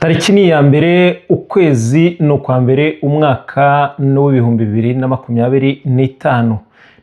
Tariki ni ya mbere ukwezi no kwa mbere umwaka w'ibihumbi 2025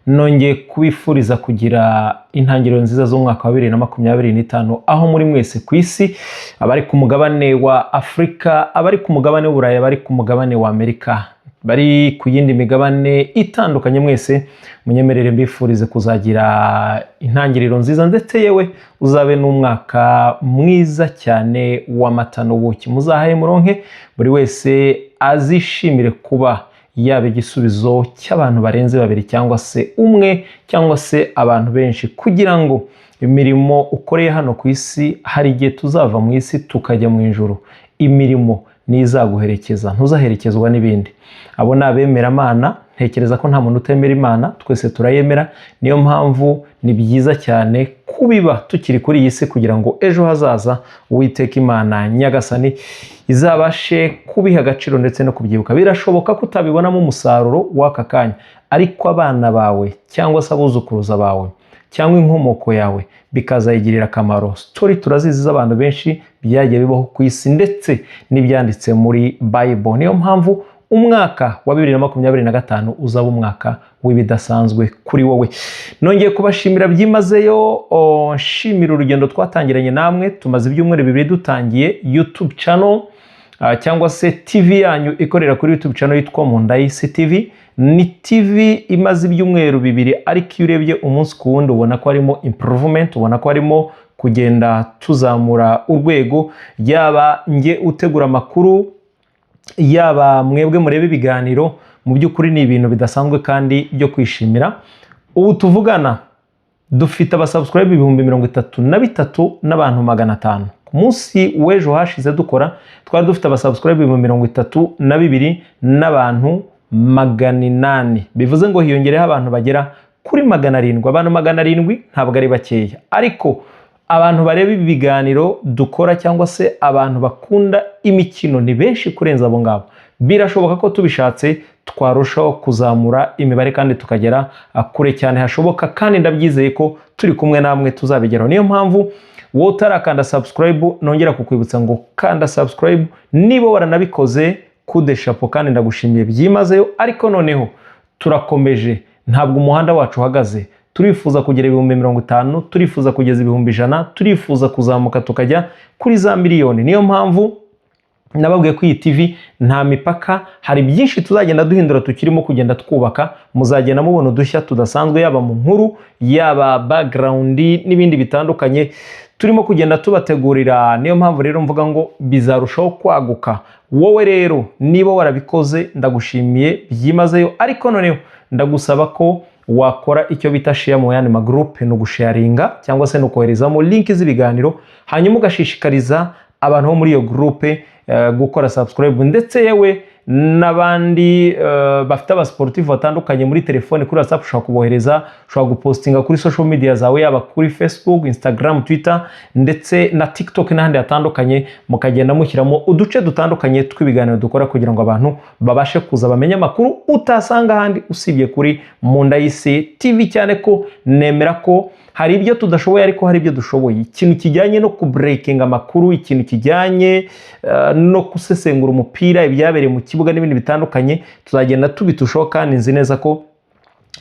nongeye kubifuriza kugira intangiriro nziza z'umwaka wa 2025 aho muri mwese ku isi, abari ku mugabane wa Afrika, abari ku mugabane w'Uburayi, abari ku mugabane wa Amerika, bari ku yindi migabane itandukanye, mwese munyemerere mbifurize kuzagira intangiriro nziza ndetse yewe uzabe n'umwaka mwiza cyane w'amata n'ubuki. Muzahaye muronke buri wese azishimire kuba yaba igisubizo cy'abantu barenze babiri cyangwa se umwe cyangwa se abantu benshi, kugira ngo imirimo ukoreye hano ku isi hari igihe tuzava mu isi tukajya mu ijuru. Imirimo nizaguherekeza, ntuzaherekezwa n'ibindi. Abo ni abemeramana, ntekereza ko nta muntu utemera Imana, twese turayemera. Niyo mpamvu ni byiza cyane kubiba tukiri kuri iyi si kugira ngo ejo hazaza Uwiteka Imana Nyagasani izabashe kubiha agaciro ndetse no kubyibuka. Birashoboka ko utabibonamo umusaruro w'aka kanya, ariko abana bawe cyangwa se abuzukuruza bawe cyangwa inkomoko yawe bikazayigirira akamaro. Story turazizi z'abantu benshi byagiye bibaho ku isi ndetse n'ibyanditse muri Bible. Niyo mpamvu umwaka wa 2025 uzaba umwaka w'ibidasanzwe kuri wowe. Nongeye kubashimira byimazeyo, nshimira urugendo twatangiranye namwe. Tumaze ibyumweru bibiri dutangiye YouTube channel cyangwa se TV yanyu ikorera kuri YouTube channel yitwa Mundayisi TV. Ni TV imaze ibyumweru bibiri, ariko iyo urebye umunsi ku wundi ubona ko harimo improvement, ubona ko harimo kugenda tuzamura urwego. Yaba nge utegura amakuru, yaba mwebwe murebe ibiganiro, mu by'ukuri ni ibintu bidasanzwe kandi byo kwishimira. Ubu tuvugana dufite abasubscribe 33,000 n'abantu 500. Ku munsi w'ejo hashize dukora twari dufite abasubscribe 32,000 n'abantu 800. Bivuze ngo hiyongereho abantu bagera kuri 700. Abantu 700 ntabwo ari bakeya, ariko abantu bareba ibi biganiro dukora cyangwa se abantu bakunda imikino ni benshi kurenza abo ngabo. Birashoboka ko tubishatse twarushaho kuzamura imibare kandi tukagera kure cyane hashoboka, kandi ndabyizeye ko turi kumwe namwe tuzabigeraho. Niyo mpamvu wowe utarakanda subscribe nongera kukwibutsa ngo kanda subscribe niba waranabikoze, kude chapeau kandi ndagushimiye byimazeyo. Ariko noneho turakomeje, ntabwo umuhanda wacu uhagaze. Turifuza kugera 50,000, turifuza kugeza 100,000, turifuza kuzamuka tukajya kuri za miliyoni. Niyo mpamvu nababwiye ko iyi TV nta mipaka, hari byinshi tuzagenda duhindura, tukirimo kugenda twubaka. Muzagenda mubona udushya tudasanzwe, yaba mu nkuru, yaba background n'ibindi bitandukanye turimo kugenda tubategurira. Niyo mpamvu rero mvuga ngo bizarushaho kwaguka. Wowe rero niba warabikoze ndagushimiye byimazeyo, ariko noneho ndagusaba ko wakora icyo bita share mu yandi magroupe, no gusharinga cyangwa se no koherezamo link z'ibiganiro, hanyuma ugashishikariza abantu bo muri iyo groupe gukora subscribe, ndetse yewe n'abandi bafite abasportif batandukanye muri telefone. Kuri WhatsApp ushobora kubohereza, ushobora gupostinga kuri social media zawe, yaba kuri Facebook, Instagram, Twitter ndetse na TikTok n'ahandi hatandukanye, mukagenda mushyiramo uduce dutandukanye tw'ibiganiro dukora kugira ngo abantu babashe kuza bamenye amakuru utasanga ahandi usibye kuri Mundayisi TV. Cyane ko nemera ko hari ibyo tudashoboye ariko hari ibyo dushoboye. Ikintu kijyanye no kubreaking amakuru, ikintu kijyanye no kusesengura umupira, ibyabereye mu kibuga n'ibindi bitandukanye, tuzagenda tubitushaho kandi nzi neza ko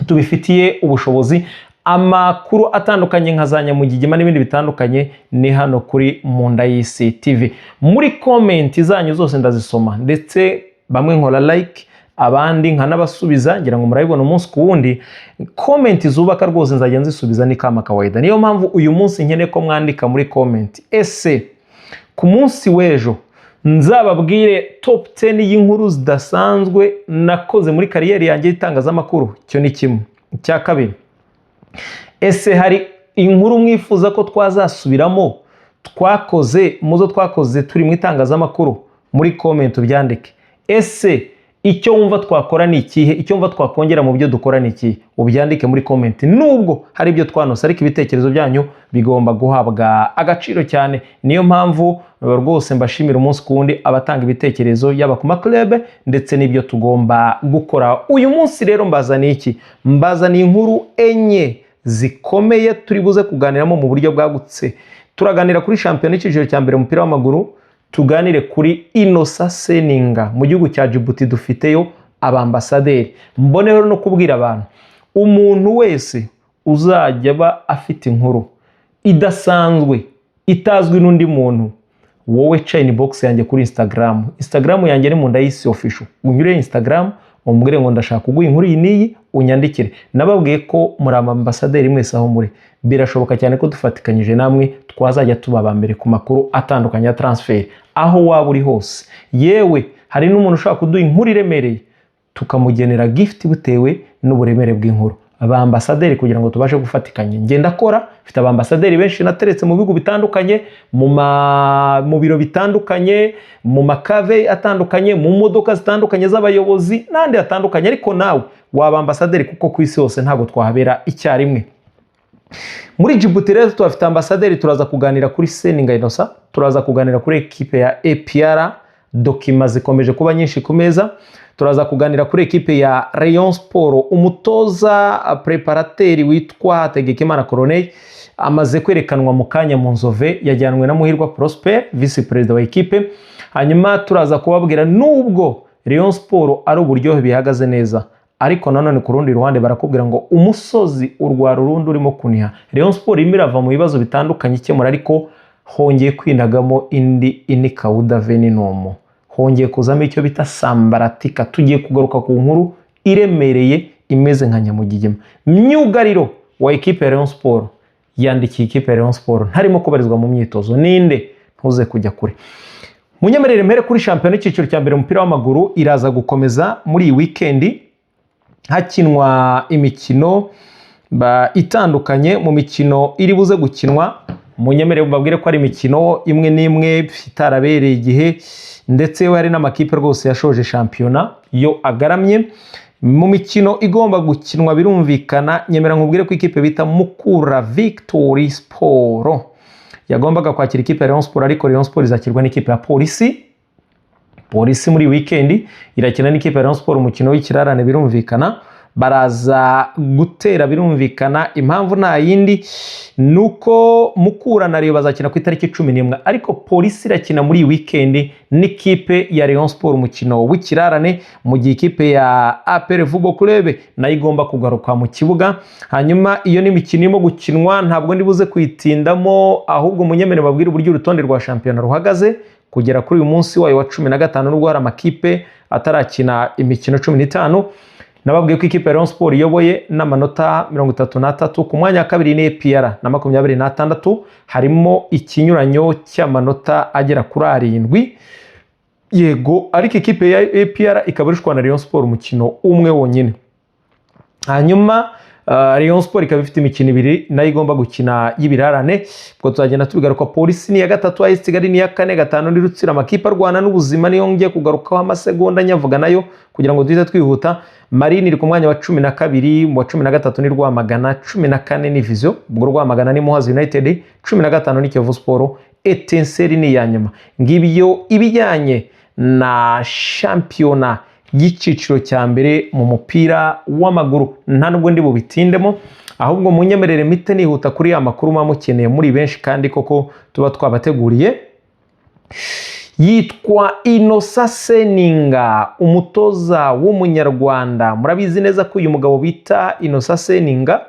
tubifitiye ubushobozi. Amakuru atandukanye nka za Nyamugigima n'ibindi bitandukanye ni hano kuri Mundayisi TV. Muri comment zanyu zose ndazisoma, ndetse bamwe nkora like, abandi nkanabasubiza. Ngira ngo murabibona umunsi ku wundi comment zubaka rwose nzajya nzisubiza ni kama kawaida. Niyo mpamvu uyu munsi nkeneye ko mwandika muri comment, ese ku munsi w'ejo nzababwire top 10 y'inkuru zidasanzwe nakoze muri kariyeri yanjye y'itangazamakuru. Cyo ni kimwe. Icya kabiri, ese hari inkuru mwifuza ko twazasubiramo twakoze muzo twakoze turi mu itangazamakuru? Muri comment ubyandike. Ese icyo wumva twakora ni ikihe? Icyo wumva twakongera mu byo dukora ni ikihe? Ubyandike muri comment. Nubwo hari ibyo twanose, ariko ibitekerezo byanyu bigomba guhabwa agaciro cyane. Niyo mpamvu rwose mbashimira umunsi ku wundi abatanga ibitekerezo, yaba ku club ndetse n'ibyo tugomba gukora. Uyu munsi rero mbazaniye iki? Mbazaniye inkuru enye zikomeye turi buze kuganiramo mu buryo bwagutse. Turaganira kuri shampiyona y'icyiciro cya mbere umupira w'amaguru, tuganire kuri Innocent Seninga. Mu gihugu cya Djibouti dufiteyo abambasaderi. Mboneho no kubwira abantu, umuntu wese uzajya aba afite inkuru idasanzwe itazwi n'undi muntu, wowe ca inbox yanjye kuri Instagram yanjye ni Mundayisi official. Unyure Instagram umubwire ngo ndashaka kuguha inkuru iyi niyi, unyandikire. Nababwiye ko muri ambasaderi mwese aho muri, birashoboka cyane ko dufatikanyije namwe twazajya tuba mbere ku makuru atandukanye ya transfer aho waba uri hose. Yewe hari n'umuntu ushaka kuduha inkuru iremereye, tukamugenera gift bitewe n'uburemere bw'inkuru. Abambasaderi kugira ngo tubashe gufatikanya, ngenda kora mfite abambasaderi benshi nateretse mu bigo bitandukanye, mu biro bitandukanye, mu makave atandukanye, mu modoka zitandukanye z'abayobozi nandi atandukanye. Ariko nawe wabambasaderi kuko ku isi hose ntago twahabera icyarimwe. Muri Djibouti rero tubafite ambasaderi, turaza kuganira kuri Seninga Innocent, turaza kuganira kuri equipe ya APR, dokima zikomeje kuba nyinshi ku meza. Turaza kuganira kuri equipe ya Rayon Sport, umutoza preparateri witwa Hategekimana Corneille amaze kwerekanwa mu kanya mu Nzove, yajyanwe na Muhirwa Prosper, vice president wa equipe. Hanyuma turaza kubabwira nubwo Rayon Sport ari uburyohe bihagaze neza, ariko nanone ku rundi ruhande barakubwira ngo umusozi urwara urundi urimo kuniha. Rayon Sport imirava mu bibazo bitandukanye ikemura, ariko hongeye kwinagamo indi inikawuda veninomo, hongeye kuzamo icyo bita sambaratika. Tugiye kugaruka ku nkuru iremereye imeze nka nyamugigima. Myugariro wa equipe ya Rayon Sport yandikiye equipe ya Rayon Sport ntarimo kubarizwa mu myitozo. Ninde? Ntuze kujya kure. Munyemerere mpere kuri shampiyona y'ikiciro cya mbere umupira w'amaguru iraza gukomeza muri iyi weekend, hakinwa imikino itandukanye. Mu mikino iri buze gukinwa, munyemerere mbabwire ko ari imikino imwe n'imwe itarabereye igihe, ndetse hari n'amakipe rwose yashoje shampiyona yo agaramye. Mu mikino igomba gukinwa birumvikana, nyemera nkubwire ko ikipe bita Mukura Victory Sport yagombaga kwakira ikipe ya Rayon Sport, ariko Rayon Sport izakirwa n'ikipe ya Polisi muri weekend irakina n'ikipe ya Rayon Sport umukino w'ikirarane. Birumvikana baraza gutera, birumvikana impamvu nta yindi nuko Mukura na Rayon bazakina ku itariki 11, ariko Polisi irakina muri weekend n'ikipe ya Rayon Sport umukino w'ikirarane, mu gihe ikipe ya APR Football Club nayo igomba kugaruka mu kibuga. Hanyuma iyo ni imikino irimo gukinwa, ntabwo ndibuze kwitindamo, ahubwo munyemere babwire uburyo urutonde rwa shampiyona ruhagaze kugera kuri uyu munsi wayo wa 15, nubwo hari amakipe atarakina imikino 15. Nababwiye ko ikipe ya Rayon Sport iyoboye n'amanota 33, ku mwanya wa kabiri ni APR na 26, harimo ikinyuranyo cy'amanota agera kuri 7. Yego, ariko ikipe ya APR ikaba irishwa na Rayon Sport umukino umwe wonyine. Hanyuma Rayon Sport ikaba ifite imikino 2 nayo igomba gukina y'ibirarane, ubwo tuzagenda tubigaruka. Polisi ni ya 3, AS Kigali ni ya 4, 5 ni Rutsiro. Amakipe arwana n'ubuzima niyo ngiye kugarukaho amasegonda nyavuga nayo kugira ngo duhite twihuta. Marine iri ku mwanya wa 12, mu wa 13 ni Rwamagana, 14 ni Vision, ubwo Rwamagana ni Muhazi United, 15 ni Kiyovu Sport, Etincelle ni ya nyuma. Ngibyo ibijyanye na shampiyona y'ikiciro cya mbere mu mupira w'amaguru, nta nubwo ndi bubitindemo, ahubwo munyemerere mite nihuta kuri ya makuru mukeneye muri benshi kandi koko tuba twabateguriye. Yitwa Innocent Seninga, umutoza w'umunyarwanda. Murabizi neza ko uyu mugabo bita Innocent Seninga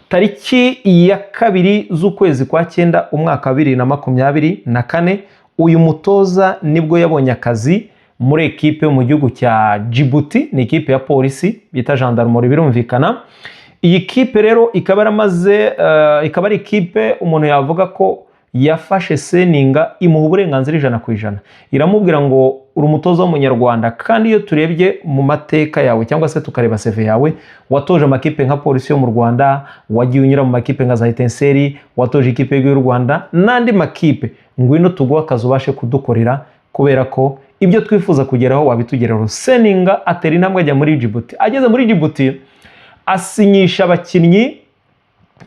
tariki ya 2 z'ukwezi kwa 9 umwaka 2024 uyu mutoza nibwo yabonye akazi muri ekipe mu gihugu cya Djibouti, ni ekipe ya Polisi bita Gendarmerie. Birumvikana iyi kipe rero ikaba ari ekipe umuntu yavuga ko yafashe Seninga imuha uburenganzira 100%. Iramubwira ngo uri umutoza w'umunyarwanda, kandi iyo turebye mu mateka yawe cyangwa se tukareba CV yawe, watoje amakipe nka Polisi yo mu Rwanda, wagiye unyura mu makipe nka za Etincelle, watoje ikipe y'u Rwanda n'andi makipe. Ngwino tuguha akazi ubashe kudukorera, kubera ko ibyo twifuza kugeraho wabitugeraho. Seninga atera intambwe ajya muri Djibouti. Ageze muri Djibouti asinyisha abakinnyi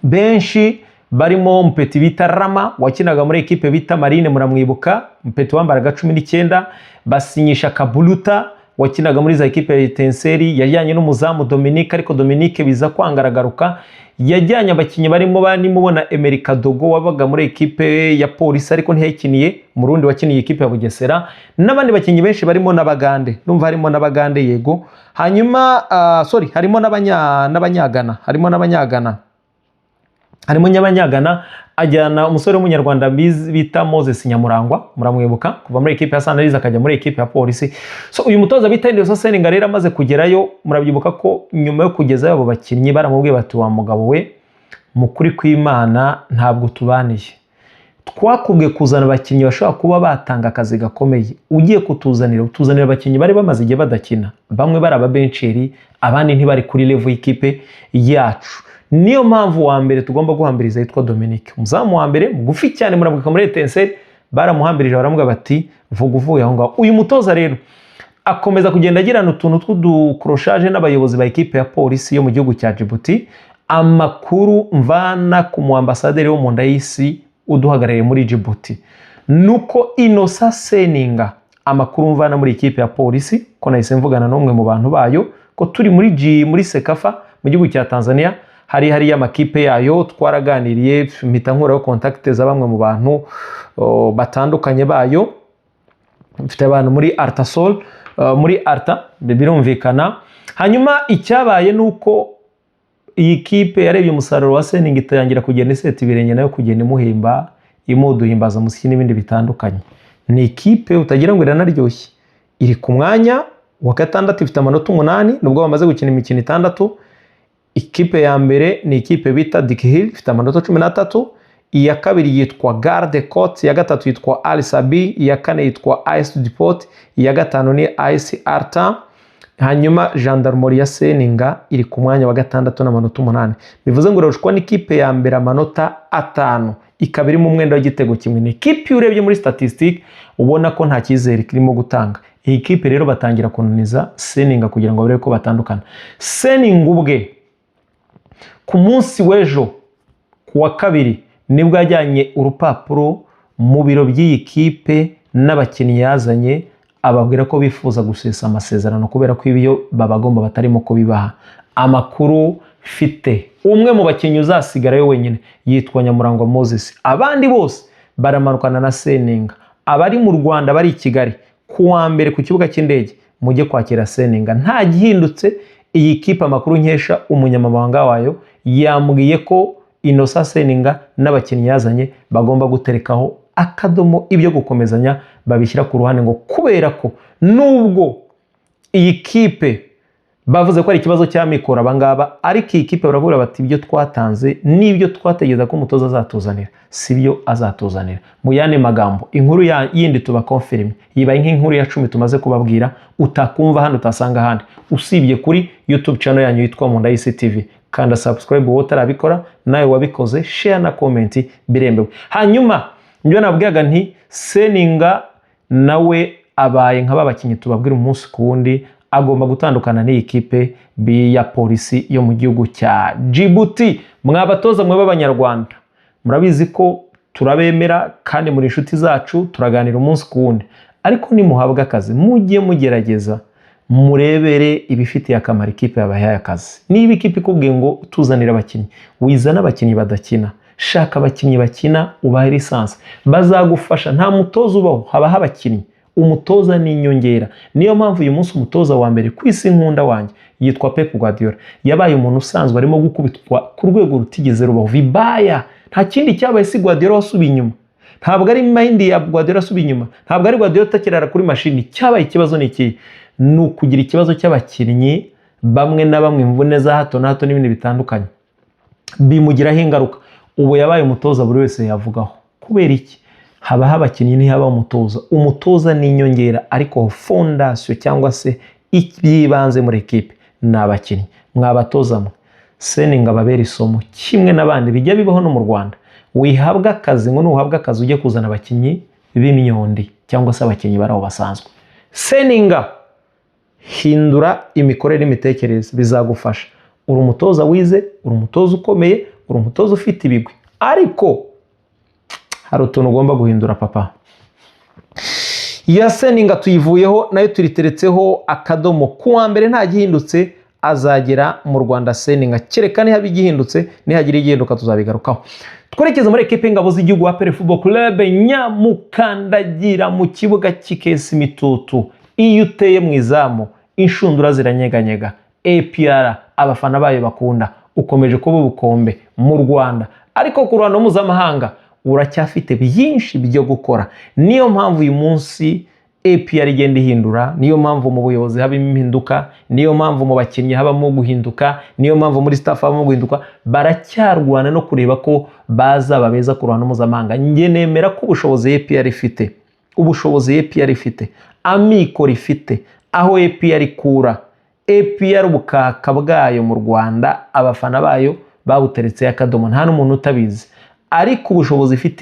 benshi, barimo Mpeti bita Rama wakinaga muri ekipe bita Marine, muramwibuka, Mpeti wambaraga 19. Basinyisha Kabuluta wakinaga muri za ekipe ya Etincelle, yajyanye n'umuzamu Dominique, ariko Dominique biza kwangaragaruka. Yajyanye abakinnyi barimo banimubona Emery Kadogo wabaga muri ekipe ya Polisi ariko ntiyakiniye, Murundi wakiniye ekipe ya Bugesera, n'abandi bakinnyi benshi barimo n'Abagande, numva harimo n'Abagande yego. Hanyuma harimo n'Abanyagana, harimo n'Abanyagana, ajyana umusore w'umunyarwanda bita Moses Nyamurangwa, muramwibuka kuva muri ekipe ya Sunrise akajya muri ekipe ya Polisi. So uyu mutoza bita Anderson Seninga rero amaze kugerayo, murabyibuka ko nyuma yo kugezayo abo bakinnyi baramubwiye bati wa mugabo we, mukuri kw'Imana ntabwo tubaniye, twakubwiye kuzana abakinnyi bashobora kuba batanga akazi gakomeye, ugiye utuzanira abakinnyi bari bamaze igihe badakina, bamwe bari ababencheri, abandi ntibari kuri level y'ikipe yacu. Niyo mpamvu wa mbere tugomba guhambiriza yitwa Dominique, umuzamu wa mbere mugufi cyane, murabuka muri Etincelle baramuhambirije baramuga bati vuga uvuye aho ngaho. Uyu mutoza rero akomeza kugenda agirana utuntu tw'udukroshaje n'abayobozi ba ekipe ya Polisi yo mu gihugu cya Djibouti. Amakuru mvana ku mu ambasaderi wo mu nda y'isi uduhagarariye muri Djibouti nuko Innocent Seninga, amakuru mvana muri ekipe ya Polisi ko nahise mvugana n'umwe mu bantu bayo ko turi muri Sekafa mu gihugu cya Tanzania, hari amakipe yayo twaraganiriye, mpita nkuraho contact za bamwe mu bantu batandukanye bayo, mfite abantu muri Artasol, muri Arta birumvikana. Hanyuma icyabaye nuko iyi kipe yarebye umusaruro wa Seninga itangira kugenda iseta ibirenge nayo kugenda imuhimba, imuduhimbaza musiki n'ibindi bitandukanye. Ni ikipe utagira ngo iranaryoshye, iri ku mwanya wa gatandatu ifite amanota 8 nubwo bamaze gukina imikino 6. Ikipe ya mbere ni ikipe bita Dikhil ifite amanota 13, iya kabiri yitwa Garde Côte, iya gatatu yitwa Al Sabi, iya kane yitwa AS Depot, iya gatanu ni AS Arta. Hanyuma Gendarmerie ya Seninga iri ku mwanya wa gatandatu n'amanota 8. Bivuze ngo roshwa n'ikipe ya mbere amanota 5, ikabiri mu mwenda w'igitego kimwe. Ni ikipe urebye muri statistique ubona ko nta cyizere kirimo gutanga. Iyi kipe rero batangira kunaniza Seninga kugira ngo barebe ko batandukana. Seninga ubwe ku munsi w'ejo kuwa kabiri nibwo yajyanye urupapuro mu biro by'iyi kipe n'abakinnyi yazanye, ababwira ko bifuza gusesa amasezerano kubera ko ibiyo babagomba batarimo kubibaha. Amakuru fite umwe mu bakinnyi uzasigarayo wenyine yitwa Nyamurangwa Moses, abandi bose baramarukana na Seninga. Abari mu Rwanda bari i Kigali kuwa mbere ku kibuga cy'indege mujye kwakira Seninga. Nta gihindutse, iyi kipe amakuru nkesha umunyamabanga wayo yambwiye ko Innocent Seninga n'abakinnyi yazanye bagomba guterekaho akadomo, ibyo gukomezanya babishyira ku ruhande, ngo kubera ko nubwo iyi kipe bavuze ko ari ikibazo cy'amikoro abangaba, ariko iyi kipe baravuga bati ibyo twatanze n'ibyo twategeza ko umutoza azatuzanira sibyo azatuzanira. Mu yane magambo inkuru yindi tuba confirm yibaye nk'inkuru ya 10 tumaze kubabwira, utakumva hano utasanga handi usibye kuri YouTube channel yanyu yitwa Mu Nda y'Isi TV. Kanda subscribe wowe utarabikora, nawe wabikoze share na comment birembewe. Hanyuma njye nabwiyaga nti Seninga nawe abaye nk'ababakinnyi tubabwira umunsi ku wundi, agomba gutandukana n'iyi kipe ya Polisi yo mu gihugu cya Djibouti. Mwabatoza mwe b'Abanyarwanda murabizi ko turabemera kandi muri inshuti zacu, turaganira umunsi ku wundi, ariko nimuhabwa akazi mujye mugerageza murebere ibifitiye akamaro ikipe yabahaye akazi. Niba ikipe ikubwiye ngo tuzanira abakinnyi, wizana abakinnyi badakina, shaka abakinnyi bakina ubahe lisansi, bazagufasha. Nta mutoza ubaho, habaho abakinnyi. Umutoza ni inyongera. Niyo mpamvu uyu munsi umutoza wa mbere ku isi nkunda wanjye yitwa Pep Guardiola, yabaye umuntu usanzwe arimo gukubitwa ku rwego rutigeze rubaho, vibaya. Nta kindi cyabaye, si Guardiola wasubiye inyuma, ntabwo ari mind ya Guardiola asubiye inyuma, ntabwo ari Guardiola utakirara kuri mashini. Cyabaye ikibazo ni iki? Ni ukugira ikibazo cy'abakinnyi bamwe na bamwe, imvune za hato na hato n'ibindi bitandukanye bimugiraho ingaruka. Ubu yabaye umutoza buri wese yavugaho. Kubera iki? Habaho abakinnyi ntihaba umutoza. Umutoza ni inyongera, ariko fondation cyangwa se ibyibanze muri ekipe ni abakinnyi. Mwabatoza mwe Seninga babera isomo kimwe n'abandi bijya bibaho no mu Rwanda. Wihabwa akazi ngo nuhabwa akazi ujye kuzana abakinnyi b'imyondi cyangwa se abakinnyi baraho basanzwe. Seninga hindura imikorere n'imitekerereze, bizagufasha. Uri umutoza wize, uri umutoza ukomeye, uri umutoza ufite ibigwi, ariko hari utuntu ugomba guhindura papa. ya Seninga tuyivuyeho nayo turiteretseho akadomo. Kuwa mbere nta gihindutse azagera mu Rwanda Seninga, kereka niba igihindutse, nihagira igihinduka tuzabigarukaho. Twerekeza muri ekipe y'ingabo z'igihugu APR Football Club, nyamukandagira mu kibuga cy'ikesi mitutu. Iyo uteye mu izamu inshundura ziranyeganyega. APR abafana bayo bakunda, ukomeje kuba ubukombe mu Rwanda, ariko ku ruhando mpuzamahanga uracyafite byinshi byo gukora. Niyo mpamvu uyu munsi APR igenda ihindura, niyo mpamvu mu buyobozi habamo impinduka, niyo mpamvu mu bakinnyi habamo guhinduka, niyo mpamvu muri staff habamo guhinduka. Baracyarwana no kureba ko bazaba beza ku ruhando mpuzamahanga. Nge nemera ko ubushobozi APR ifite, ubushobozi APR ifite, amikoro ifite, aho APR ikura, APR ubukaka bwayo mu Rwanda abafana bayo babuteretse akadomo, nta n'umuntu utabizi. Ariko ubushobozi ifite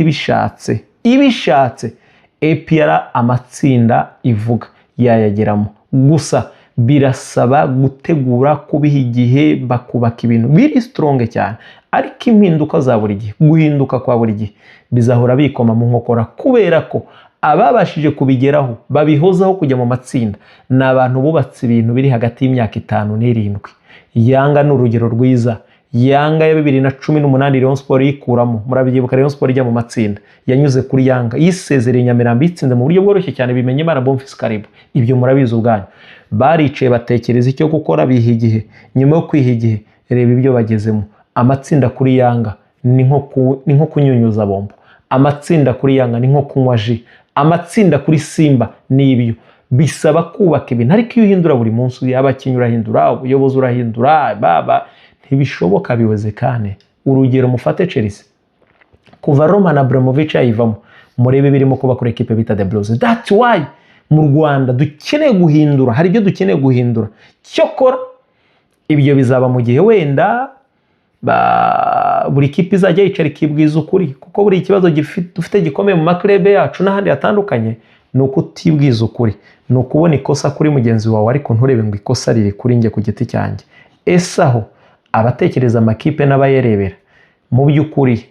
ibishatse APR amatsinda ivuga yayageramo. Gusa birasaba gutegura, kubiha igihe, bakubaka ibintu biri strong cyane. Ariko impinduka za buri gihe, guhinduka kwa buri gihe bizahora bikoma mu nkokora, kubera ko ababashije kubigeraho babihozaho kujya mu matsinda ni abantu bubatse ibintu biri hagati y'imyaka 5 n'7. Yanga n'urugero rwiza. Yanga ya 2018 Rayon Sport yikuramo, murabyibuka Rayon Sport ijya mu matsinda, yanyuze kuri Yanga, yisezereye Nyamirambo itsinze mu buryo bworoshye cyane, bimenye Imana Bonfils Karibu. Ibyo murabizi ubwanyu. Baricaye batekereza icyo gukora, biha igihe. Nyuma yo kwiha igihe, reba ibyo bagezemo. Amatsinda kuri Yanga ni nko kunyunyuza bombo. Amatsinda kuri Yanga ni nko kunywa ji. Amatsinda kuri Simba ni ibyo. Bisaba kubaka ibintu, ariko iyo uhindura buri munsi, abakinnyi urahindura, ubuyobozi urahindura, ntibishoboka biwezekane. Urugero mufate Chelsea, kuva Roman Abramovich yayivamo, murebe birimo kuba kuri equipe bita The Blues. That's why mu Rwanda dukeneye guhindura, hari ibyo dukeneye guhindura. Cyokora ibyo bizaba mu gihe wenda buri kipe izajya yicara ikibwiza ukuri, kuko buri ikibazo dufite gikomeye mu maklebe yacu n'ahandi hatandukanye ni uko utibwiza ukuri, ni ukubona ikosa kuri mugenzi wawe ariko nturebe ngo ikosa riri kuri nge ku giti cyanjye. Esaho abatekereza amakipe n'abayerebera mu by'ukuri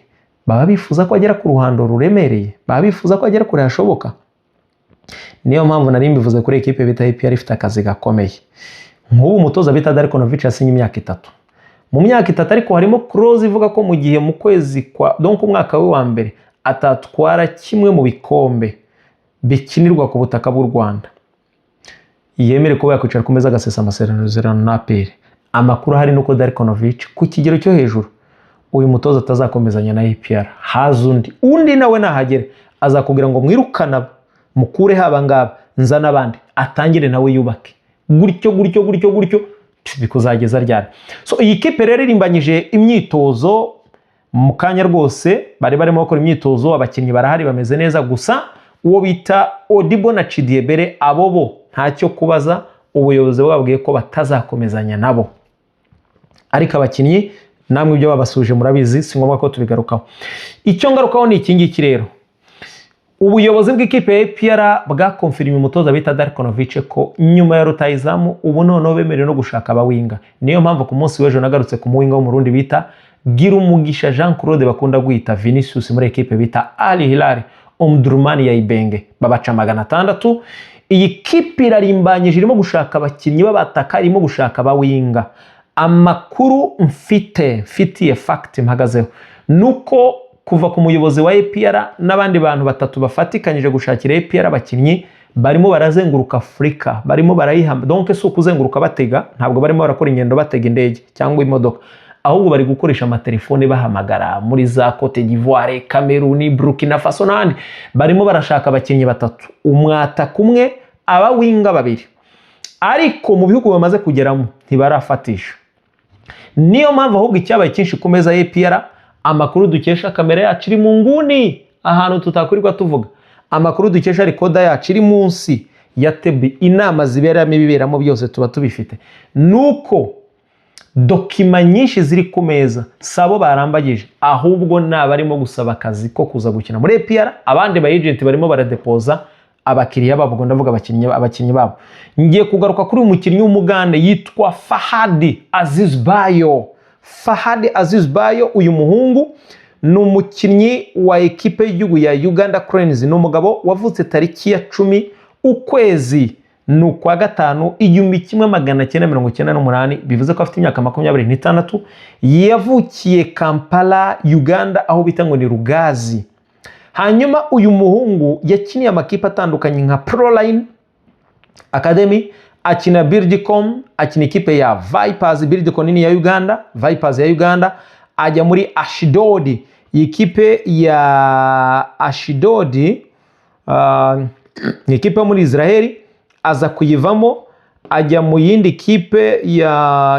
baba bifuza ko agera ku ruhando ruremereye, baba bifuza ko agera kure hashoboka. Niyo mpamvu nari mbivuze kuri ekipe bita APR ifite akazi gakomeye. Nk'ubu umutoza bita Darkonovic yasinye imyaka 3. Mu myaka 3 ariko harimo clause ivuga ko mu gihe mu kwezi kwa donc umwaka we wa mbere atatwara kimwe mu bikombe bikinirwa ku butaka bw'u Rwanda, yemere ko yakwicara ku meza agasesa amasezerano na APR. Amakuru hari nuko Darkonovic ku kigero cyo hejuru uyu mutoza atazakomezanya na APR. Haza undi nawe nahagere azakubwira ngo mwirukana mukure haba ngaba nzana abandi, atangire nawe yubake gutyo bikuzageza ryari. So iyi kipe rero irimbanyije imyitozo mu kanya rwose, bari barimo gukora imyitozo, abakinnyi barahari bameze neza. Gusa uwo bita Odibo na Chidiebere abobo ntacyo kubaza, ubuyobozi bwabwiye ko batazakomezanya nabo. Ariko abakinnyi namwe ibyo babasuje murabizi, si ngombwa ko tubigarukaho. Icyo ngarukaho ni iki ngiki rero. Ubuyobozi bw'ikipe ya APR bwakonfirmye umutoza bita Darkonovic ko nyuma ya rutayizamu ubu noneho bemerewe no gushaka abawinga. Niyo mpamvu ku munsi w'ejo nagarutse ku muwinga wo mu Rundi bita Girumugisha Jean Claude bakunda guhita Vinicius muri ekipe bita Al Hilal Omdurman ya Ibenge, babaca 600. Iyi kipe irarimbanyije, irimo gushaka abakinnyi b'abataka, irimo gushaka abawinga. Amakuru mfitiye fact mpagazeho nuko kuva ku muyobozi wa APR n'abandi bantu 3 bafatikanyije gushakira APR abakinnyi, barimo barazenguruka Afrika, barimo barayihamba. Donc si ukuzenguruka batega, ntabwo barimo barakora ingendo batega indege cyangwa imodoka, ahubwo bari gukoresha amatelefone bahamagara muri za Cote d'Ivoire, Cameroon, Burkina Faso n'ahandi. Barimo barashaka abakinnyi 3, umwataka umwe, abawinga 2. Ariko mu bihugu bamaze kugeramo ntibarafatisha. Niyo mpamvu ahubwo icyabaye cyinshi ku meza APR, amakuru dukesha kamera yacu iri mu nguni ahantu tutakurirwa tuvuga, amakuru dukesha rekoda yacu iri munsi ya tebi, inama ziberamo ibiberamo byose tuba tubifite, nuko dokima nyinshi ziri ku meza sabo barambagije, ahubwo nabarimo gusaba akazi ko kuza gukina muri APR. Abandi ba agent barimo baradepoza abakiriya babo, ndavuga abakinnyi babo. Ngiye kugaruka kuri umukinnyi w'umugande yitwa Fahadi Aziz Bayo. Uyu muhungu ni umukinnyi wa ekipe y'igihugu ya Uganda Cranes, ni umugabo wavutse tariki ya 10 ukwezi ni ukwa gatanu 1998, bivuze ko afite imyaka 26. Yavukiye Kampala, Uganda, aho bita ngo ni Rugazi. Hanyuma uyu muhungu yakiniye amakipe atandukanye nka Proline Academy, akina Birdicom, akina ikipe ya Vipers, Birdicom nini ya Uganda, Vipers ya Uganda, ajya muri Ashdod, ikipe ya Ashdod ni ikipe muri Israeli, aza kuyivamo ajya mu yindi kipe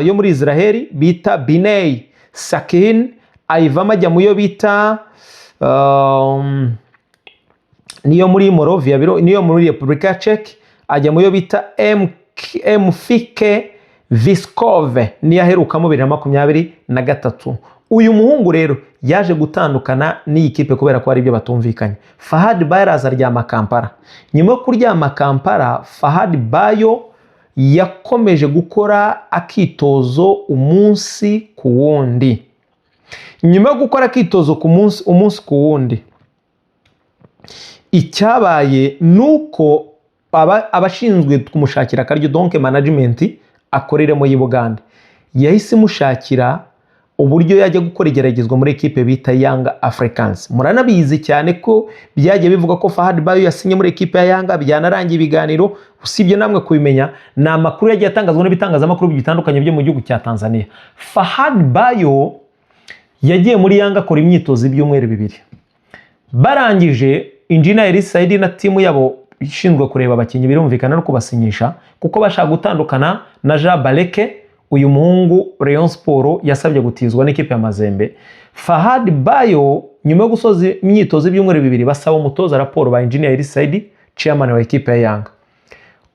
yo muri Israeli bita Binei Sakin, ayivamo ajya mu yo bita niyo muri Moravia, niyo muri Republika Czech, ajya mu yo bita MFK Viskove, niyo aherukamo 2023. Uyu muhungu rero yaje gutandukana n'iyi kipe kubera ko ari ibyo batumvikanye. Fahad Bayo azaryama Kampala. Nyuma yo kuryama Kampala, Fahad Bayo yakomeje gukora akitozo umunsi ku wundi. Nyuma yo gukora akitozo umunsi ku wundi, icyabaye nuko abashinzwe kumushakira akaryo, donc management akoreremo y'i Bugande, yahise mushakira uburyo yajya gukora igeragezwa muri ekipe bita Young Africans. Muranabizi cyane ko byagiye bivuga ko Fahad Bayo yasinye muri ekipe ya Yanga, byanarangiye ibiganiro. Usibye namwe kubimenya, ni amakuru yagiye atangazwa n'ibitangazamakuru bitandukanye byo mu gihugu cya Tanzania. Fahad Bayo yagiye muri Yanga akora imyitozo ibyumweru 2. Barangije Engineer Saidi na timu yabo ishinzwe kureba abakinnyi birumvikana no kubasinyisha, kuko bashaka gutandukana na Jean Baleke. Uyu muhungu Rayon Sport yasabye gutizwa n'ikipe ya Mazembe. Fahad Bayo nyuma yo gusoza imyitozo ibyumweru 2 basaba umutoza raporo ba Engineer Saidi, chairman wa ekipe ya Yanga.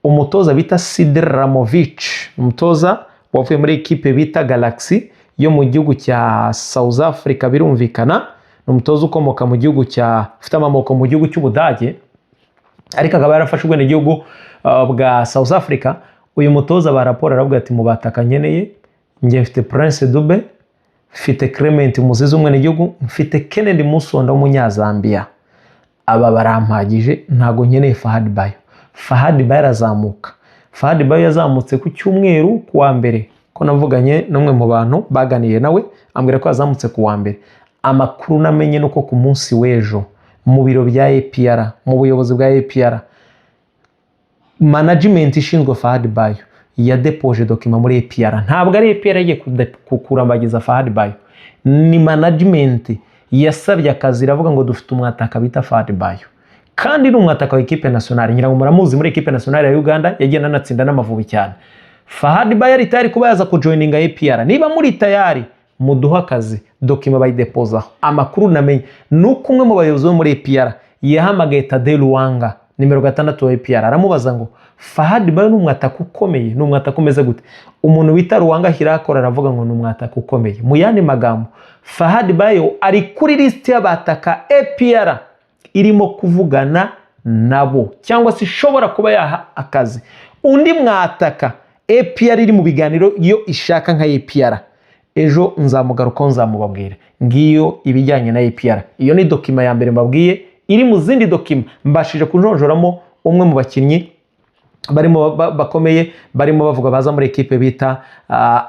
Umutoza bita Sidr Ramovic, umutoza wavuye muri ekipe bita Galaxy yo mu gihugu cya South Africa, birumvikana n'umutoza ukomoka mu gihugu cya ufite amamoko mu gihugu cy'Ubudage, ariko akaba yarafashwe n'igihugu bwa South Africa. Uyu mutoza ba raporo aravuga ati mu bataka nkeneye ngiye mfite Prince Dube, mfite Clement Muzizi umwe n'igihugu, mfite Kennedy Musonda w'umunyazambia. Aba barampagije, ntago nkeneye Fahad Bayo. Fahad Bayo arazamuka. Fahad Bayo yazamutse ku cyumweru kuwa mbere, ko navuganye n'umwe mu bantu baganiye nawe, ambwira ko yazamutse kuwa mbere. Amakuru namenye nuko ku munsi w'ejo mu biro bya APR, mu buyobozi bwa APR, management ishinzwe Fahad Bayo yadepoje document muri APR. Ntabwo ari APR yagiye kukurambagiza Fahad Bayo, ni management yasabye akazi, iravuga ngo dufite umwataka bita Fahad Bayo, kandi ni umwataka wa equipe nationale. Ngira ngo muramuzi muri equipe nationale ya Uganda, yagiye nanatsinda n'Amavubi cyane. Fahad Bayo ari tayari kuba yaza kujoininga APR. Niba muri tayari muduha akazi, document bayidepoza. Amakuru namenye nuko umwe mu bayobozi bo muri APR yahamagaye Tade Luwanga, nimero 6 wa APR, aramubaza ngo Fahad Bayo ni umwataka ukomeye, ni umwataka umeze gute? Umuntu wita Luwanga hirakora aravuga ngo ni umwataka ukomeye. Mu yandi magambo, Fahad Bayo ari kuri list y'abataka APR irimo kuvugana nabo, cyangwa se ishobora kuba yaha akazi. Undi mwataka APR iri mu biganiro iyo ishaka nka APR, ejo nzamugaruka nzamubabwira. Ngiyo ibijyanye na APR. Iyo ni document ya mbere mbabwiye, iri mu zindi document mbashije kunjonjoramo umwe mu bakinnyi barimo bakomeye, barimo bavuga baza muri ekipe bita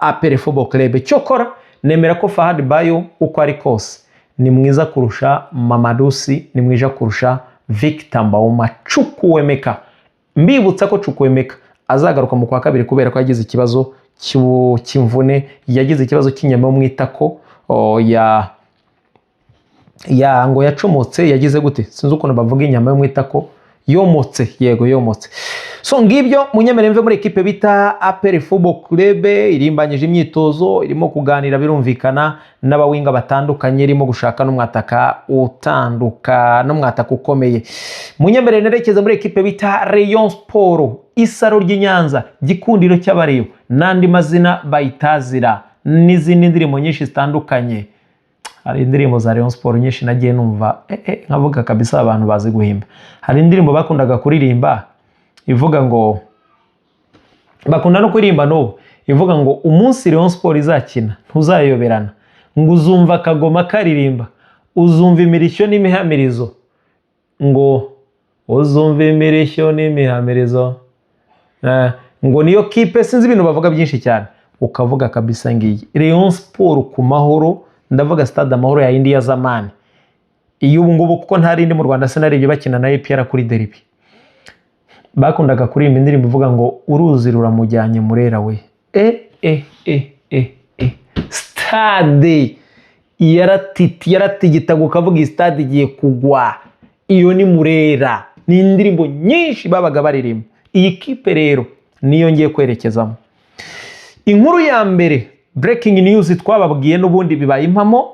APR Football Club. Cyokora nemera ko Fahad Bayo uko ari kose ni mwiza kurusha Mamadusi, ni mwiza kurusha Victor Mbawoma. Chukwuemeka, mbibutsa ko Chukwuemeka azagaruka mu kwa kabiri kubera ko yagize ikibazo cy'imvune, yagize ikibazo cy'inyama mu itako ngo yacomotse, yagize gute sinzi ukuntu bavuga inyama yo mu itako, yomotse, yego yomotse. So ngibyo munyemere mve muri ekipe bita APR Football Club, irimbanyije imyitozo, irimo kuganira birumvikana n'abawinga batandukanye, irimo gushaka n'umwataka ukomeye. Munyemere nerekeza muri ekipe bita Rayon Sport, isaro ry'Inyanza, gikundiro cy'abareyo, nandi mazina bayitazira, n'izindi ndirimbo nyinshi zitandukanye. Hari indirimbo za Rayon Sport nyinshi nagiye numva nkavuga kabisa abantu bazi guhimba. Hari indirimbo bakundaga kuririmba ivuga ngo, bakunda no kuririmba no, ivuga ngo umunsi Rayon Sport izakina ntuzayoberana, ngo uzumva kagoma karirimba, uzumva imirishyo n'imihamirizo, ngo uzumva imirishyo n'imihamirizo. Ngo niyo kipe, sinzi ibintu bavuga byinshi cyane, ukavuga kabisa ngiyi Rayon Sport ku Mahoro, ndavuga stade Amahoro ya India zamani, iyo ubu ngubu kuko ntari indi mu Rwanda sinarebye bakina na APR kuri derby, bakundaga kuririmba indirimbo ivuga ngo uruzi ruramujyanye Murera we. Stade yaratigitaga ukavuga stade igiye kugwa, iyo ni Murera. Ni indirimbo nyinshi babaga baririmba. Iyi kipe rero niyo ngiye kwerekezamo. Inkuru ya mbere, breaking news twababwiye n'ubundi bibaye impamo,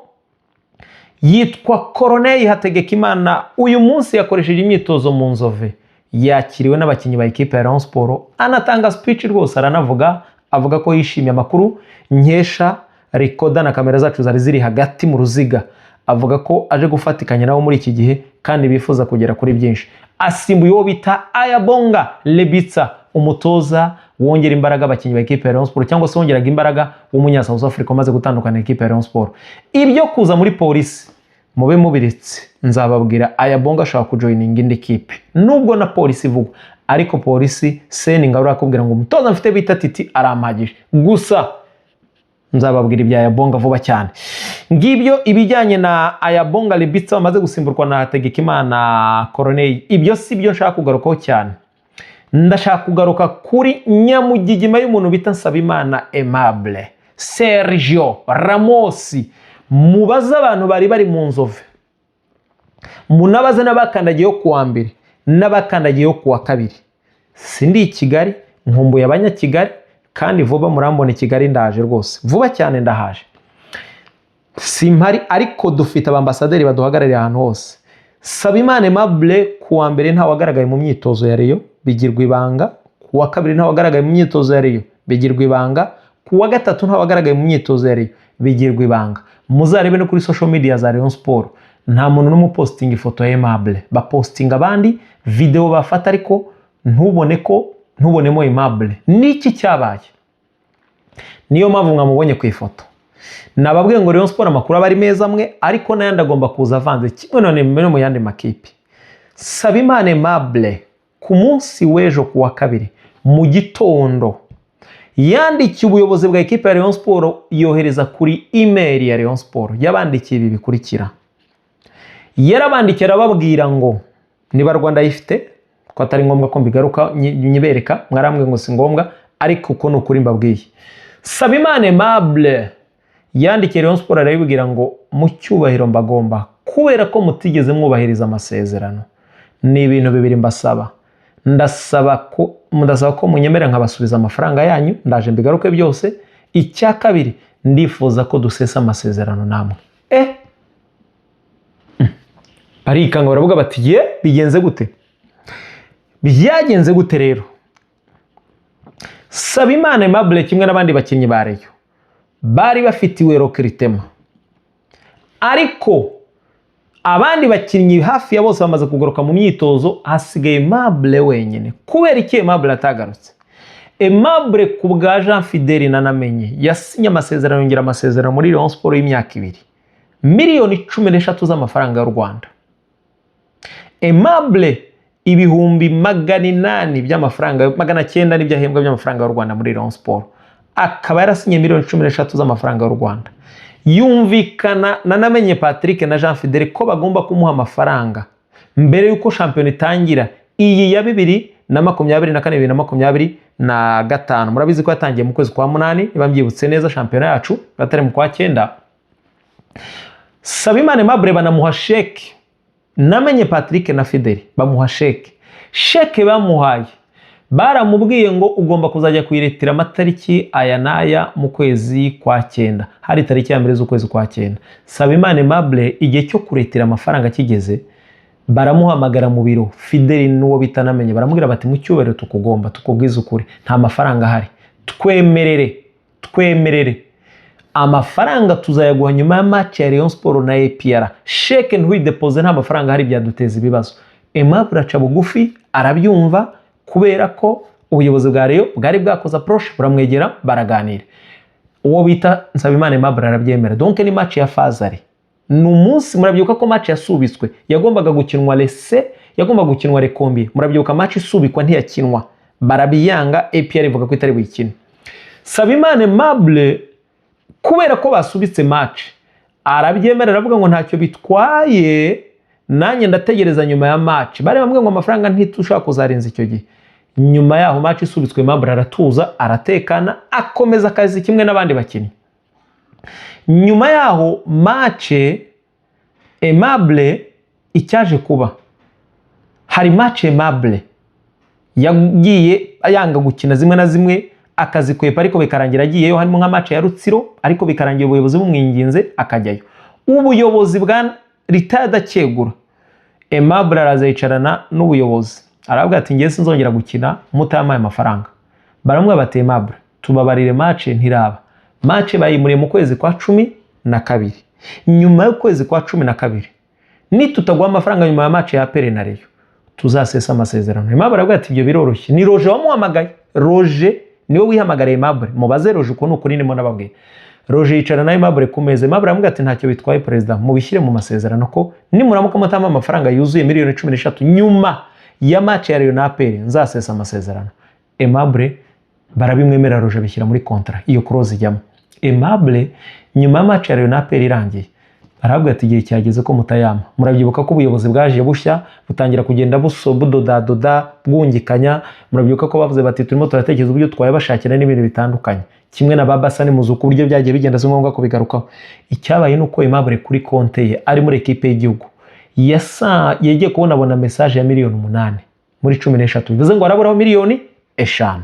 yitwa Corneille Hategekimana. Uyu munsi yakoresheje imyitozo mu Nzove, yakiriwe n'abakinnyi ba equipe ya Rayon Sport, anatanga speech rwose, aranavuga avuga ko yishimiye amakuru nkesha rekoda na kamera zacu zari ziri hagati mu ruziga. Avuga ko aje gufatikanya nabo muri iki gihe kandi bifuza kugera kuri byinshi. Asimbuye uwo bita Ayabonga Lebitsa, umutoza wongera imbaraga abakinnyi ba equipe ya Rayon Sport, cyangwa se wongeraga imbaraga w'umunya South Africa umaze gutandukana na equipe ya Rayon Sport. Ibyo kuza muri polisi mube mubiritse, nzababwira Ayabonga ashaka kujoininga indi kipe nubwo na polisi ivugwa, ariko polisi Seni Ngabura akubwira ngo umutoza mfite bita Titi arampagije. Gusa nzababwira ibya Ayabonga vuba cyane. Ngibyo ibijyanye na Ayabonga Lebitsa bamaze gusimburwa na Hategekimana Corneille. Ibyo si byo nshaka kugarukaho cyane, ndashaka kugaruka kuri nyamugigima y'umuntu bita Nsabimana Aimable, Sergio Ramos. Mubaza abantu bari mu Nzove, munabaze n'abakandagiyeho kuwa mbere n'abakandagiyeho kuwa kabiri. Sindi Kigali, nkumbuye abanyakigali, kandi vuba murambona Kigali ndaje rwose, vuba cyane ndahaje. Simpari, ariko dufite abambasaderi baduhagarariye ahantu hose. Nsabimana Aimable kuwa mbere nta wagaragaye mu myitozo ya Rayon, bigirwa ibanga. Kuwa kabiri nta wagaragaye mu myitozo ya Rayon, bigirwa ibanga. Kuwa gatatu nta wagaragaye mu myitozo ya Rayon, bigirwa ibanga. Muzarebe no kuri social media za Rayon Sport, nta muntu n'umu posting ifoto ya Aimable, ba posting abandi video bafata, ariko ntubonemo Aimable. Niki cyabaye? Niyo mpamvu mwamubonye ku ifoto. Nababwiye ngo Rayon Sport amakuru aba ari meza amwe, ariko n'ayandi agomba kuza avanze kimwe none mu yandi makipe. Nsabimana Aimable ku munsi w'ejo kuwa kabiri mu gitondo yandikiye ubuyobozi bwa equipe ya Rayon Sport, yohereza kuri email ya Rayon Sport. Yabandikiye ibi bikurikira. Yarabandikiye arababwira ngo niba Rwanda yifite ko atari ngombwa ko mbigaruka nyibereka, mwarambwe ngo si ngombwa, ariko uko n'ukuri mbabwiye. Nsabimana Aimable yandikiye Rayon Sport arabibwira ngo mu cyubahiro mbagomba, kubera ko mutigeze mwubahiriza amasezerano, ni ibintu bibiri mbasaba. Ndasaba ko munyemera nkabasubiza amafaranga yanyu, ndaje mbigaruke byose. Icya kabiri, ndifuza ko dusesa amasezerano namwe. Barikanga baravuga bati ye bigenze gute? Byagenze gute rero? Nsabimana Aimable kimwe n'abandi bakinnyi ba Rayon bari bafitiwe recruitment, ariko abandi bakinnyi hafi ya bose bamaze kugaruka mu myitozo, hasigaye Aimable wenyine. Kubera iki Aimable atagarutse? Aimable ku bwa Jean Fidèle nanamenye yasinye amasezerano, yongera amasezerano muri Rayon Sport y'imyaka 2, miliyoni 13 z'amafaranga y'u Rwanda. Aimable ibihumbi 800 by'amafaranga, 900 n'ibyahembwa by'amafaranga y'u Rwanda muri Rayon Sport, akaba yarasinye miliyoni 13 z'amafaranga y'u Rwanda. Yumvikana nanamenye Patrick na Jean Fidèle ko bagomba kumuha amafaranga mbere yuko shampiyona itangira, iyi ya 2024 na 2025. Murabizi ko yatangiye mu kwezi kwa 8, niba mbyibutse neza shampiyona yacu batari mu kwa 9. Nsabimana Aimable banamuha sheke, namenye Patrick na Fidèle bamuha sheke bamuhaye, baramubwiye ngo ugomba kuzajya kuyiretira amatariki aya naya mu kwezi kwa 9, hari tariki ya mbere z'ukwezi kwa 9. Nsabimana Aimable igihe cyo kuretira amafaranga kigeze, baramuhamagara mu biro. Fidèle n'uwo bitanamenye baramubwira bati mu cyubahiro tukugomba, tukubwiza ukuri, nta mafaranga ahari, twemerere amafaranga tuzayaguha nyuma ya match ya Rayon Sport na APR. Sheke ntuyidepose, nta mafaranga ahari, byaduteza ibibazo. Aimable aca bugufi arabyumva, kubera ko ubuyobozi bwa Rayon bwari bwakoze approach, buramwegera baraganira. Uwo bita Nsabimana Aimable arabyemera. Donc ni match ya Fazari. N'umunsi murabyuka ko match yasubitswe, yagombaga gukinwa lese yagomba gukinwa rekombi. Murabyibuka match isubikwa ntiyakinwa, barabiyanga, APR ivuga ko itari buyikine. Sabimana Aimable kubera ko basubitse match arabyemera, aravuga ngo ntacyo bitwaye, nanjye ndategereza nyuma ya match. Bari bamwe ngo amafaranga ntitushaka kuzarenza icyo gihe. Nyuma yaho match isubitswe, Aimable aratuza, aratekana, akomeza akazi kimwe n'abandi bakinnyi. Nyuma yaho match Aimable icyaje kuba, hari match Aimable yagiye ayanga gukina zimwe na zimwe, akazi kwepa ariko bikarangira agiyeyo, harimo nka match ya Rutsiro ariko bikarangira ubuyobozi bumwinginze akajyayo. Ubuyobozi bwa Ritada Cyegura, Aimable araza yicarana n'ubuyobozi, aravuga ati ngiye sinzongera gukina mutamaye amafaranga. Baramwe bati Aimable tubabarire match ntiraba. Match bayimuriye mu kwezi kwa 12. Nyuma yo kwezi kwa 12 nitutagwa amafaranga nyuma ya match ya APR na Rayon tuzasesa amasezerano. Aimable aravuga ati ibyo biroroshye. Ni Roger wamuhamagaye. Roger niwe wihamagara Aimable, mubaze Roger uko nuko nimo nababwiye. Roger yicara na Aimable ku meza. Aimable aravuga ati ntacyo bitwaye president, mubishyire mu masezerano ko nimuramuka mutama amafaranga yuzuye miliyoni 13 nyuma ya match ya Rayon na APR nzasesa amasezerano. Aimable barabimwemera, Roger bishyira muri contrat, iyo clause ijyamo. Aimable nyuma ya match ya Rayon na APR irangiye aravuga ati igihe cyageze ko mutayama. Murabyibuka ko ubuyobozi bwaje bushya butangira kugenda budoda bwungikanya. Murabyibuka ko bavuze bati turimo turatekereza uburyo twaye bashakira n'ibintu bitandukanye, kimwe na Baba Sani muzuko uburyo byagiye bigenda zo ngombwa ko bigarukaho. Icyabaye nuko Aimable kuri konte ye ari muri equipe y'igihugu yagiye kubona message ya miliyoni 8 muri 13, bivuze ngo araburaho miliyoni 5.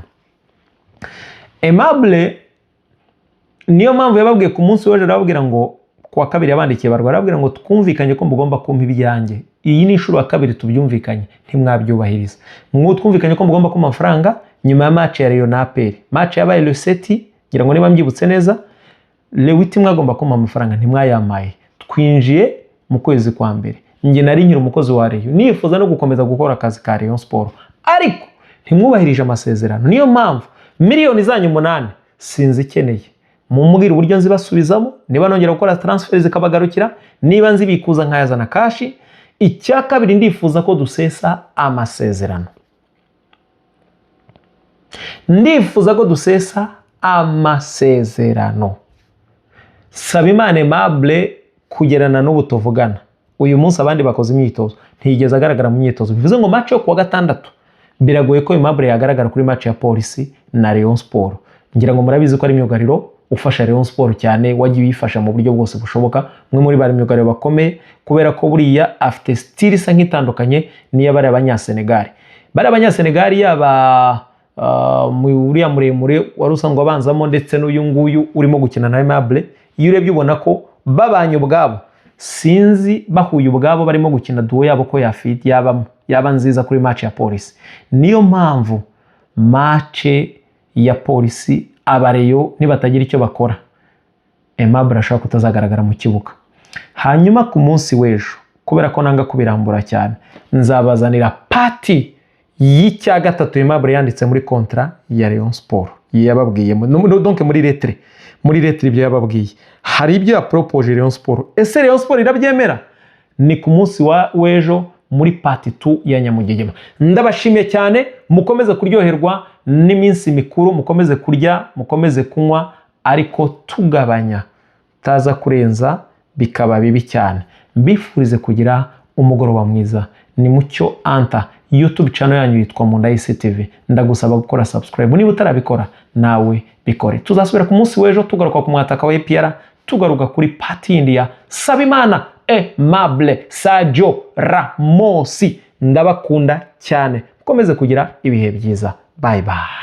Aimable niyo mpamvu yababwiye ku munsi w'ejo, arababwira ngo kwa kabiri yabandikiye barwa, arababwira ngo twumvikanye ko mugomba kumpa ibyanjye, iyi ni inshuro ya kabiri tubyumvikanye ntimwabyubahiriza. Twumvikanye ko mugomba kumpa amafaranga nyuma ya match ya Rayon na APR. Match yabaye le 7, ngira ngo niba mbyibutse neza, le 8 mwagomba kumpa amafaranga ntimwayamaye. Twinjiye mu kwezi kwa mbere, nge nari nkiri umukozi wa Rayon, nifuza no gukomeza gukora akazi ka Rayon Sport, ariko ntimwubahirije amasezerano. Niyo mpamvu miliyoni zanyu 8 sinzikeneye. Mumubwira uburyo nzibasubizamo, niba nongera gukora transfer zikabagarukira, niba nzibikuza nkayazana kashi. Icya kabiri ndifuza ko dusesa amasezerano. Ndifuza ko dusesa amasezerano. Sabimana Aimable kugerana n'ubu tuvugana, uyu munsi abandi bakoze imyitozo ntigeze agaragara mu myitozo, bivuze ngo match yo kuwa 6 biragoye ko Aimable yagaragara kuri match ya Police na Rayon Sport. Ngira ngo murabizi ko ari myugariro ufasha Rayon Sport cyane, wagiye uyifasha mu buryo bwose bushoboka. Mwe muri bari myugariro bakomeye kubera ko buriya afite style isa nk'itandukanye niyo bari abanyasenegali. Bari abanyasenegali yaba uriya muremure wari usanzwe abanzamo ndetse n'uyu nguyu urimo gukina na Aimable, iyo urebye ubona ko babanye ubwabo, sinzi bahuye ubwabo barimo gukina duo yabo ko yaba nziza kuri match ya Police. Niyo mpamvu match ya Police abareyo nibatagira icyo bakora, Aimable ashaka kutazagaragara mu kibuga. Hanyuma ku munsi w'ejo, kubera ko nanga kubirambura cyane, nzabazanira party y'icya gatatu Aimable yanditse muri contrat ya Rayon Sport. Yababwiye donc muri lettre ibyo yababwiye, hari ibyo ya propose Rayon Sport. Ese Rayon Sport irabyemera? Ni ku munsi w'ejo muri party 2 ya Nyamugigima. Ndabashimiye cyane, mukomeze kuryoherwa n'iminsi mikuru, mukomeze kurya, mukomeze kunywa, ariko tugabanya taza kurenza bikaba bibi cyane. Mbifurize kugira umugoroba mwiza. Ni Mucyo Anta, YouTube channel yanyu yitwa Mundayise TV. Ndagusaba gukora subscribe niba utarabikora, nawe bikore. Tuzasubira ku munsi w'ejo tugaruka ku mwataka wa APR, tugaruka kuri party India. Sabimana Aimable Sadio Ramosi, ndabakunda cyane. Mukomeze kugira ibihe byiza. Bye bye.